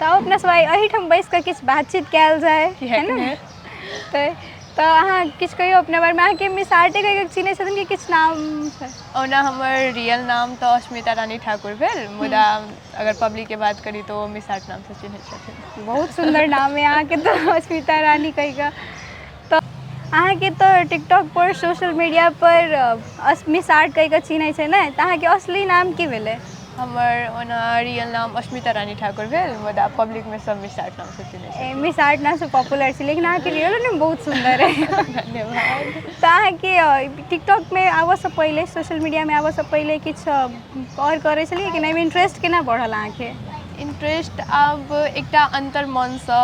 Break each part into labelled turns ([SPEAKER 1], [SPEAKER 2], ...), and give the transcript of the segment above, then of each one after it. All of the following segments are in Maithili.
[SPEAKER 1] तो अपना सब एहिठाम बैस कऽ किछु बातचीत कयल जाय है ना। तो अहाँ किछु कहियो अपने बारे में, अहाँ के मिस आरती कहि के चिन्है छथिन कि किछु नाम छै?
[SPEAKER 2] ओना हमर रियल नाम तो अस्मिता रानी ठाकुर भेल, मुदा अगर पब्लिक के बात करी तो मिस आर्ट नाम से चिन्है छथिन।
[SPEAKER 1] बहुत सुंदर नाम है अहाँ के तो अस्मिता रानी कहि के। तो अहाँ के तो टिकटॉक पर, सोशल मीडिया पर मिस आर्ट कहि के चिन्है छै ने, तो अहाँ के असली नाम की भेलै?
[SPEAKER 2] हमर ओना रियल नाम अस्मिता रानी ठाकुर भेल, मुदा पब्लिक में सब मिस आर्ट नाम से चिन्है छै।
[SPEAKER 1] मिस आर्ट नाम से पॉपुलर छै, लेकिन अहाँ के रियल नेम बहुत सुंदर है।
[SPEAKER 2] धन्यवाद।
[SPEAKER 1] तो अहाँ के टिकटॉक में आबऽ से पहले, सोशल मीडिया में आबऽ से पहले किछु और करै छलियै कि नहीं? इंटरेस्ट केना बढ़ल अहाँ के?
[SPEAKER 2] इंटरेस्ट आब एकटा अंतर मन से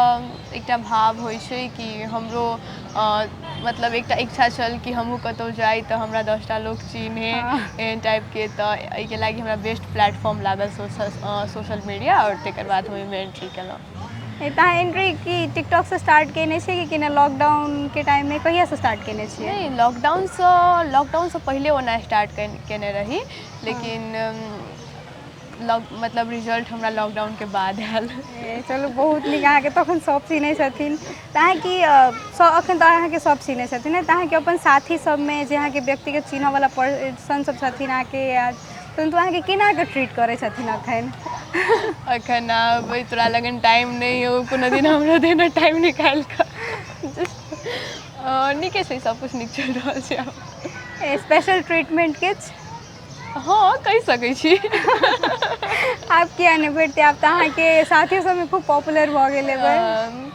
[SPEAKER 2] एकटा भाव होइ छै कि हमरो मतलब एकटा इच्छा छल कि हमहूँ कतौ जाई तो हमरा 10टा लोग चिन्हे एहन टाइप के। तो एहि के लागी हमरा बेस्ट प्लेटफॉर्म लागल सोशल मीडिया, और तेकर बाद हम एहिमे एंट्री केलहुँ।
[SPEAKER 1] अहाँ एंट्री की टिकटॉक से स्टार्ट केने छियै कि लॉकडाउन के टाइम में? कहिया से स्टार्ट केने छियै?
[SPEAKER 2] नहीं, लॉकडाउन से पहले ओना स्टार्ट केने रही, लेकिन मतलब रिजल्ट हमरा लॉकडाउन के बाद आयल।
[SPEAKER 1] चलो बहुत नीक, अहाँ के तखन सब चिन्है छथिन। तो अहाँ की अखन तो अहाँ के सब चिन्है छथिन, तो अहाँ के अपन साथी सब में जे अहाँ के व्यक्तिगत चिन्ह वाला पर्सन सब छथिन अहाँ के, परंतु अहाँ के केना के ट्रीट करै छथिन अखन?
[SPEAKER 2] अखन आब तोरा लगन टाइम नहीं हो, कोनो दिन हमरा देना टाइम निकाल कर। नीके छै, सब कुछ नीक चल रहल छै आब।
[SPEAKER 1] स्पेशल ट्रीटमेंट किछु?
[SPEAKER 2] हाँ, कहि सकै छी।
[SPEAKER 1] आप किया नहीं बैठते? आप तो अहाँ के साथियों सब में खूब पॉपुलर भऽ गेल हेबै।